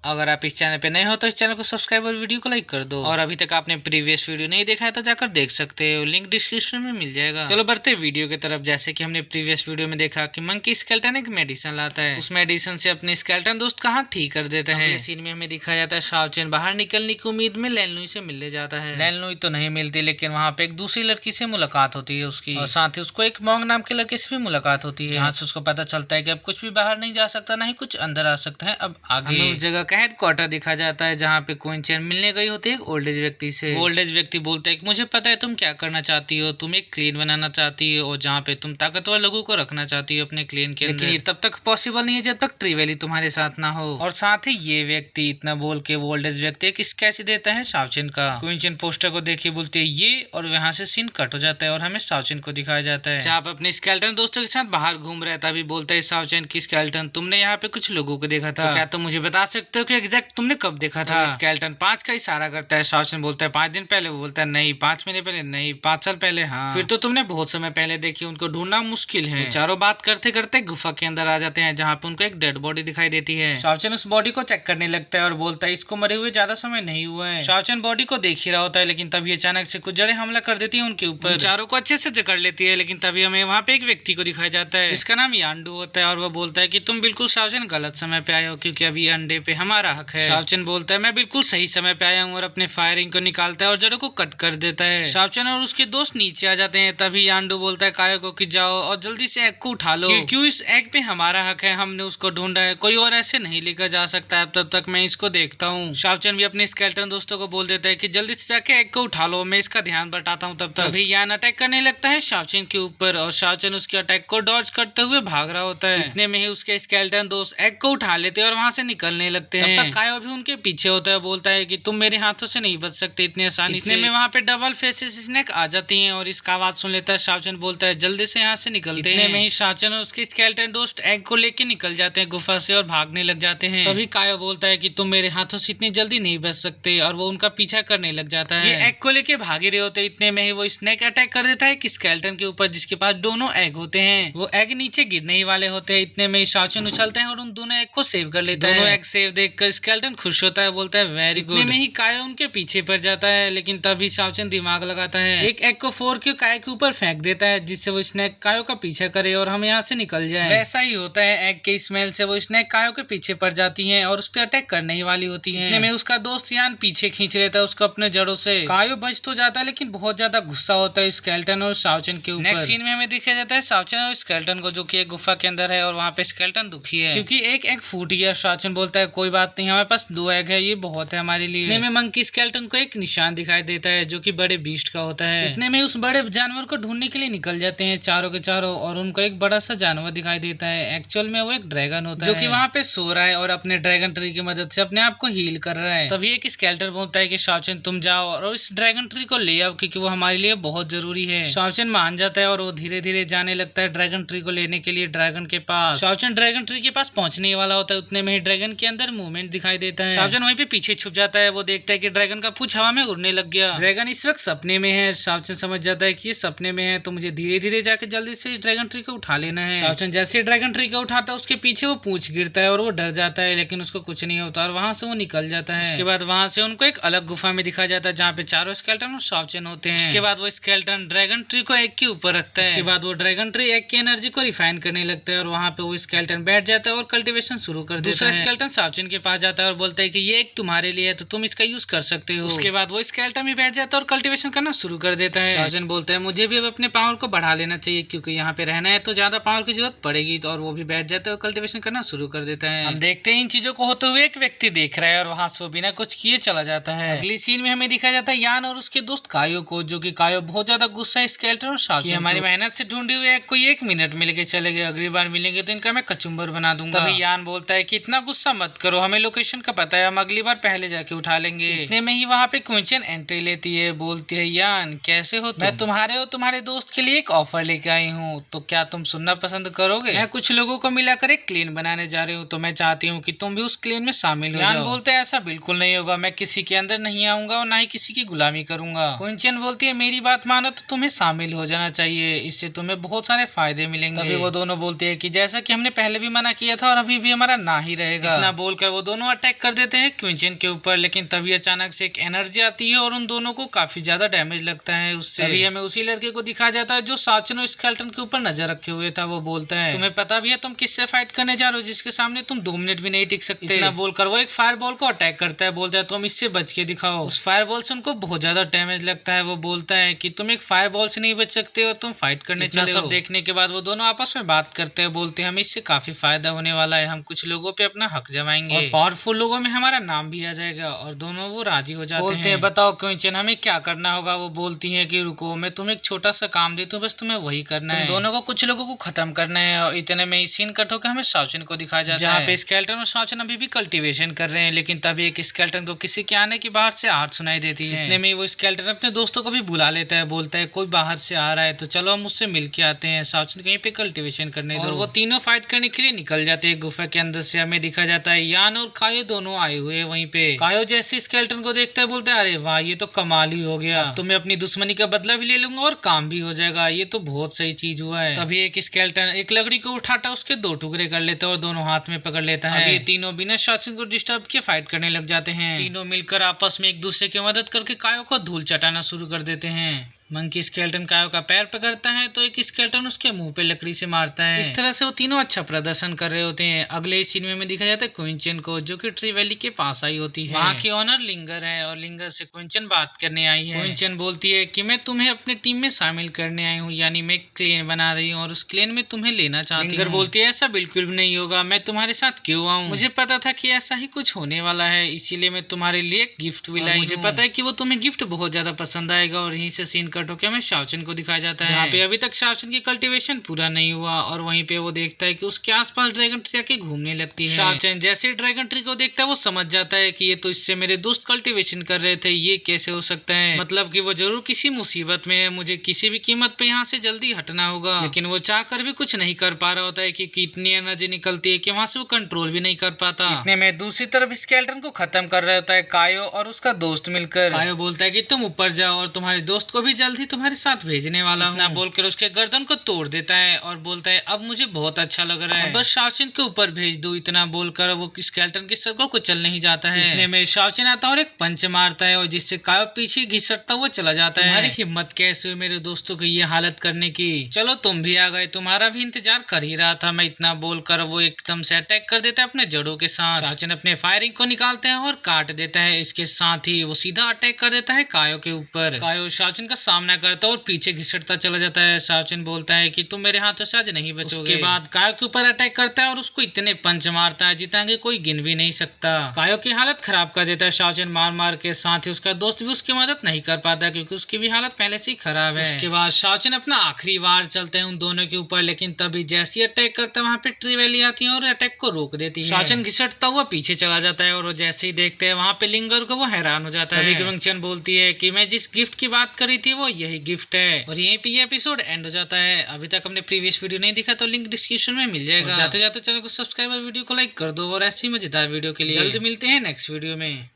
अगर आप इस चैनल पे नए हो तो इस चैनल को सब्सक्राइब और वीडियो को लाइक कर दो। और अभी तक आपने प्रीवियस वीडियो नहीं देखा है तो जाकर देख सकते हो, लिंक डिस्क्रिप्शन में मिल जाएगा। चलो बढ़ते वीडियो की तरफ। जैसे कि हमने प्रीवियस वीडियो में देखा कि मंकी स्केलेटन एक मेडिसिन लाता है, उस मेडिसिन से अपने स्केलेटन दोस्त का हाथ ठीक कर देते हैं। अगले सीन में हमें दिखाया जाता है शाओ चेन बाहर निकलने की उम्मीद में लैनलुई से मिलने जाता है। लैनलुई तो नहीं मिलती, लेकिन वहाँ पे एक दूसरी लड़की से मुलाकात होती है उसकी, और साथ ही उसको एक मोंग नाम के लड़के से भी मुलाकात होती है, जहाँ से उसको पता चलता है कि अब कुछ भी बाहर नहीं जा सकता, ना ही कुछ अंदर आ सकता है। अब आगे उस जगह का हेडक्वार्टर दिखा जाता है जहाँ पे क्वीन चेन मिलने गई होती है एक ओल्ड एज व्यक्ति से। ओल्ड एज व्यक्ति बोलता है कि मुझे पता है तुम क्या करना चाहती हो, तुम एक क्लीन बनाना चाहती हो और जहाँ पे तुम ताकतवर लोगों को रखना चाहती हो अपने क्लीन के अंदर, लेकिन ये तब तक पॉसिबल नहीं है जब तक ट्रिवेली तुम्हारे साथ ना हो। और साथ ही ये व्यक्ति इतना बोल के ओल्ड एज व्यक्ति एक स्केच देता है शाओ चेन का। क्वीन चेन पोस्टर को देख के बोलती है ये, और यहाँ से सीन कट हो जाता है और हमें शाओ चेन को दिखाया जाता है जहाँ पे अपने स्केलेटन दोस्तों के साथ बाहर घूम रहा है। तभी बोलता है शाओ चेन की स्केलेटन तुमने यहाँ पे कुछ लोगों को देखा था, तो क्या तुम मुझे बता सकते हो कि एग्जैक्ट तुमने कब देखा था? स्केलेटन 5 का इशारा करता है। शाओ चेन बोलता है 5 दिन पहले। वो बोलता है नहीं 5 महीने पहले नहीं, 5 साल पहले। हाँ फिर तो तुमने बहुत समय पहले देखी, उनको ढूंढना मुश्किल है। चारों बात करते करते गुफा के अंदर आ जाते हैं जहाँ पे उनको एक डेड बॉडी दिखाई देती है। शाओ चेन उस बॉडी को चेक करने लगता है और बोलता है इसको मरे हुए ज्यादा समय नहीं हुआ है। शाओ चेन बॉडी को देख ही रहा होता है, लेकिन तभी अचानक से कुछ जड़ें हमला कर देती है उनके ऊपर। चारों को अच्छे से जकड़ लेती है, लेकिन तभी हमें वहाँ पे एक व्यक्ति को दिखाया जाता है जिसका नाम यांडू होता है, और वो बोलता है कि तुम बिल्कुल शाओ चेन गलत समय पे आए हो, क्योंकि अभी अंडे पे हमारा हक है। शाओ चेन बोलता है मैं बिल्कुल सही समय पे आया हूँ, और अपने फायरिंग को निकालता है और जड़ों को कट कर देता है। शाओ चेन और उसके दोस्त नीचे आ जाते हैं। तभी यांडू बोलता है कायो को कि जाओ और जल्दी से एग को उठा लो, क्यों इस एग पे हमारा हक है, हमने उसको ढूंढा है, कोई और ऐसे नहीं लेकर जा सकता है, तब तक मैं इसको देखता हूँ। शाओ चेन भी अपने स्केलेटन दोस्तों को बोल देता है कि जल्दी से जाके एग को उठा लो, मैं इसका ध्यान बटाता हूँ। तब तक अभी यान अटैक करने लगता है शाओ चेन के ऊपर, और शाओ चेन उसके अटैक को डॉज करते हुए भाग रहा होता है। इतने में ही उसके स्केलेटन दोस्त एग को उठा लेते हैं और वहां से निकलने लगते हैं। तब तक कायो भी उनके पीछे होता है, बोलता है कि तुम मेरे हाथों से नहीं बच सकते इतनी आसानी से। इतने में वहाँ पे डबल फेसेस स्नेक आ जाती हैं और इसका आवाज सुन लेता है शाओ चेन। बोलता है जल्दी से यहाँ से निकलते हैं। इतने में ही शाओ चेन और उसके स्केलेटन दोस्त एग को लेके निकल जाते हैं गुफा से और भागने लग जाते हैं। तभी कायो बोलता है कि तुम मेरे हाथों से इतनी जल्दी नहीं बच सकते, और वो उनका पीछा करने लग जाता है। ये एग को लेके भागे रहे होते। इतने में ही वो स्नेक अटैक कर देता है एक स्केलेटन के ऊपर जिसके पास दोनों एग होते हैं। वो एग नीचे गिरने ही वाले होते हैं। इतने में ही शाओ चेन उछलते हैं और उन दोनों एग को सेव कर लेता है। दोनों एग सेव देखकर स्केलेटन खुश होता है, बोलता है वेरी गुड। इतने में ही कायो उनके पीछे पड़ जाता है, लेकिन तभी शाओ चेन दिमाग लगाता है, एक एग को फोड़ के कायो के ऊपर फेंक देता है जिससे वो स्नेक कायो का पीछा करे और हम यहाँ से निकल जाए। वैसा ही होता है, एग के स्मेल से वो स्नेक कायो के पीछे पड़ जाती है और उस पर अटैक करने ही वाली होती है। इतने में उसका दोस्त यान पीछे खींच लेता है उसको अपने जड़ों से। कायो बच तो जाता है, लेकिन बहुत ज्यादा गुस्सा होता है स्केलेटन और शाओ चेन के ऊपर। नेक्स्ट सीन में हमें दिखाया जाता है शाओ चेन और स्केलेटन को, जो कि एक गुफा के अंदर है, और वहाँ पे स्केलेटन दुखी है क्योंकि एक एग फूट गया। शाओ चेन बोलता है कोई बात नहीं, हमारे पास 2 एग है, ये बहुत है हमारे लिए। इतने में मंकी स्केलेटन को एक निशान दिखाई देता है जो कि बड़े बीस्ट का होता है। इतने में उस बड़े जानवर को ढूंढने के लिए निकल जाते हैं चारों के चारों, और उनको एक बड़ा सा जानवर दिखाई देता है। एक्चुअल में वो एक ड्रैगन होता है जो कि वहाँ पे सो रहा है और अपने ड्रैगन ट्री की मदद से अपने आप को हील कर रहा है। तभी एक स्केलेटन बोलता है कि शाओ चेन तुम जाओ और इस ड्रैगन ट्री को ले आओ, क्योंकि वो हमारे लिए बहुत जरूरी है। शाओ चेन मान जाता है और वो धीरे धीरे जाने लगता है ड्रैगन ट्री को लेने के लिए ड्रैगन के पास। शाओ चेन ड्रैगन ट्री के पास पहुंचने वाला होता है। उतने में ही ड्रैगन के अंदर मूवमेंट दिखाई देता है। शाओ चेन वहीं पे पीछे छुप जाता है। वो देखता है कि ड्रैगन का पूंछ हवा में उड़ने लग गया। ड्रैगन इस वक्त सपने में है। शाओ चेन समझ जाता है कि ये सपने में है, तो मुझे धीरे धीरे जाके जल्दी से ड्रैगन ट्री को उठा लेना है। शाओ चेन जैसे ड्रैगन ट्री को उठाता है उसके पीछे वो पूंछ गिरता है और वो डर जाता है, लेकिन उसको कुछ नहीं होता और वहां से वो निकल जाता है। उसके बाद वहां से उनको एक अलग गुफा में दिखाया जाता है जहाँ पे चारों स्केलेटन और शाओ चेन होते हैं। उसके बाद वो स्केलेटन ड्रैगन ट्री को एग के ऊपर रखता है। उसके बाद वो ड्रैगन ट्री एग की एनर्जी को रिफाइन करने लगता है और वहाँ पे वो स्केलेटन बैठ जाता है और कल्टीवेशन शुरू कर देता है। दूसरा स्केलेटन शाओ चेन के पास जाता है और बोलता है कि ये एग तुम्हारे लिए है, तो तुम इसका यूज कर सकते हो। उसके बाद वो स्केलेटन भी बैठ जाता है और कल्टीवेशन करना शुरू कर देता है। शाओ चेन बोलता है मुझे भी अब अपने पावर को बढ़ा लेना चाहिए, क्योंकि यहाँ पे रहना है तो ज्यादा पावर की जरूरत पड़ेगी। तो और वो भी बैठ जाता है और कल्टीवेशन करना शुरू कर देता है। हम देखते हैं इन चीजों को होते हुए एक व्यक्ति देख रहा है और वहाँ से वो बिना कुछ किए चला जाता है। अगली सीन में हमें दिखाया जाता है यान और उसके दोस्त कायो को, जो कि कायो बहुत ज्यादा गुस्सा है स्केलेटन और शाओ चेन हमारी मेहनत से ढूंढे हुए एग को 1 मिनट में लेके चले गए, अगली बार मिलेंगे तो इनका मैं कचुम्बर बना दूंगा। तभी यान बोलता है कि इतना गुस्सा मत करो, हमें लोकेशन का पता है, हम अगली बार पहले जाके उठा लेंगे। इतने में ही वहाँ पे क्वीन चेन एंट्री लेती है। बोलती है यान कैसे हो तुम? मैं तुम्हारे और तुम्हारे दोस्त के लिए एक ऑफर लेके आई हूँ, तो क्या तुम सुनना पसंद करोगे? मैं कुछ लोगों को मिलाकर एक क्लीन बनाने जा रही हूँ, तो मैं चाहती हूँ कि तुम भी उस क्लीन में शामिल हो जाओ। यान बोलते हैं ऐसा बिल्कुल नहीं होगा, मैं किसी के अंदर नहीं आऊंगा और ना ही किसी की गुलामी करूंगा। क्वीन चेन बोलती है मेरी बात मानो तो तुम्हें शामिल हो जाना चाहिए, इससे तुम्हें बहुत सारे फायदे मिलेंगे। तभी वो दोनों बोलते हैं कि जैसा कि हमने पहले भी मना किया था और अभी भी हमारा ना ही रहेगा। इतना बोलकर वो दोनों अटैक कर देते हैं क्विंचन के ऊपर, लेकिन तभी अचानक से एक एनर्जी आती है और उन दोनों को काफी ज्यादा डैमेज लगता है उससे। तभी हमें उसी लड़के को दिखाया जाता है जो शाओचन और स्केलेटन के ऊपर नजर रखे हुए था। वो बोलता है तुम्हें पता भी है तुम किससे फाइट करने जा रहे हो जिसके सामने तुम 2 मिनट भी नहीं टिक सकते। इतना बोलकर वो एक फायर बॉल को अटैक करता है, बोलता है तुम इससे बच के दिखाओ। उस फायर बॉल से उनको बहुत ज्यादा डैमेज लगता है। वो बोलता है कि तुम एक फायर बॉल से नहीं बच सकते और तुम फाइट करने चले हो। सब देखने के बाद वो दोनों आपस में बात करते हैं, बोलते हैं हमें इससे काफी फायदा होने वाला है, हम कुछ लोगों पे अपना हक जमाएंगे और पावरफुल लोगों में हमारा नाम भी आ जाएगा। और दोनों वो राजी हो जाते हैं। बताओ क्विंचन हमें क्या करना होगा। वो बोलती है कि रुको मैं तुम्हें एक छोटा सा काम देती हूँ, बस तुम्हें वही करना है। दोनों को कुछ लोगों को खत्म करना है। और इतने में सीन कट होकर हमें शाओचन को दिखाया जाता है जहाँ पे स्केलेटन और शाओचन अभी भी कल्टीवेशन कर रहे हैं। लेकिन तभी एक स्केलेटन को किसी के आने की बाहर से आहट सुनाई देती है। इतने में वो स्केलेटन अपने दोस्तों को भी बुला लेता है, बोलता है कोई बाहर से आ रहा है तो चलो हम उससे मिल के आते हैं, शाओचन कहीं पे कल्टीवेशन करने दो। और वो तीनों फाइट करने के लिए निकल जाते हैं। गुफा के अंदर से हमें दिखा जाता है यान और कायो दोनों आए हुए हैं वहीं पे। कायो जैसे स्केलेटन को देखता है बोलता है अरे वाह ये तो कमाल ही हो गया, तो मैं अपनी दुश्मनी का बदला भी ले लूंगा और काम भी हो जाएगा, ये तो बहुत सही चीज हुआ है। तभी एक स्केलेटन एक लकड़ी को उठाता उसके 2 टुकड़े कर लेता है और दोनों हाथ में पकड़ लेता है। अब ये तीनों बिना शाओचन को डिस्टर्ब किए फाइट करने लग जाते हैं। तीनों मिलकर आपस में एक दूसरे की मदद करके कायो को धूल चटाना शुरू कर देते हैं। मंकी स्केलेटन कायो का पैर पकड़ता है तो एक स्केलेटन उसके मुंह पे लकड़ी से मारता है। इस तरह से वो तीनों अच्छा प्रदर्शन कर रहे होते हैं। अगले सीन में दिखा जाता है क्विंचन को जो कि ट्री वैली के पास आई होती है। वहाँ की ऑनर लिंगर है और लिंगर से क्विंचन बात करने आई है। क्विंचन बोलती है कि मैं तुम्हें अपने टीम में शामिल करने आई हूँ, यानी मैं क्लेन बना रही हूँ और उस क्लेन में तुम्हें लेना चाहती हूँ। लिंगर बोलती है ऐसा बिल्कुल भी नहीं होगा, मैं तुम्हारे साथ क्यों आऊँ, मुझे पता था कि ऐसा ही कुछ होने वाला है, इसीलिए मैं तुम्हारे लिए एक गिफ्ट भी लाई। मुझे पता है कि वो तुम्हें गिफ्ट बहुत ज्यादा पसंद आएगा। और यहीं से सीन कट होकर हमें शाओचन को दिखाया जाता है जहाँ पे अभी तक शाओचन की कल्टीवेशन पूरा नहीं हुआ। और वहीं पे वो देखता है कि उसके आसपास ड्रैगन ट्री आके घूमने लगती है। शाओचन जैसे ही ड्रैगन ट्री को देखता है वो समझ जाता है कि ये तो इससे मेरे दोस्त कल्टीवेशन कर रहे थे, ये कैसे हो सकता है, मतलब कि वो जरूर किसी मुसीबत में है, मुझे किसी भी कीमत पे यहाँ से जल्दी हटना होगा। लेकिन वो चाह कर भी कुछ नहीं कर पा रहा होता है क्योंकि इतनी एनर्जी निकलती है कि वहाँ से वो कंट्रोल भी नहीं कर पाता। इतने में दूसरी तरफ स्केलेटन को खत्म कर रहा होता है कायो और उसका दोस्त मिलकर। कायो बोलता है कि तुम ऊपर जाओ और तुम्हारे दोस्त को भी जल्द ही तुम्हारे साथ भेजने वाला हूँ। बोलकर उसके गर्दन को तोड़ देता है और बोलता है अब मुझे बहुत अच्छा लग रहा है, बस शाओचन के ऊपर भेज दो। इतना बोलकर वो स्केलेटन के सर को कुचल नहीं जाता है। इतने में शाओचन आता है और एक पंच मारता है और जिससे कायो पीछे घिसटता हुआ चला जाता है। तुम्हारी हिम्मत कैसे हुई मेरे दोस्तों को ये हालत करने की, चलो तुम भी आ गए, तुम्हारा भी इंतजार कर ही रहा था मैं। इतना बोलकर वो एकदम से अटैक कर देता है अपने जड़ों के साथ। शाओचन अपने फायरिंग को निकालते हैं और काट देता है। इसके साथ ही वो सीधा अटैक कर देता है कायो के ऊपर। कायो शाओचन का सामना करता है और पीछे घिसटता चला जाता है। शाओचन बोलता है कि तुम मेरे हाथों से आज नहीं बचोगे। उसके बाद कायो के ऊपर अटैक करता है और उसको इतने पंच मारता है जितना कि कोई गिन भी नहीं सकता। कायो की हालत खराब कर देता है शाओचन मार मार के। साथ ही उसका दोस्त भी उसकी मदद नहीं कर पाता क्योंकि उसकी भी हालत पहले से ही खराब है। उसके बाद शाओचन अपना आखिरी वार चलते हैं उन दोनों के ऊपर, लेकिन तभी जैसे ही अटैक करता है वहाँ पे ट्री वैली आती है और अटैक को रोक देती है। शाओचन घिसटता हुआ पीछे चला जाता है और वो जैसे ही देखते हैं वहाँ पे लिंगर को वो हैरान हो जाता है। तभी क्विंचन बोलती है कि मैं जिस गिफ्ट की बात करी थी वो यही गिफ्ट है। और यहीं पे ये एपिसोड एंड हो जाता है। अभी तक हमने प्रीवियस वीडियो नहीं दिखा तो लिंक डिस्क्रिप्शन में मिल जाएगा। जाते जाते चैनल को सब्सक्राइब और वीडियो को लाइक कर दो और ऐसे ही मजेदार वीडियो के लिए जल्द मिलते हैं नेक्स्ट वीडियो में।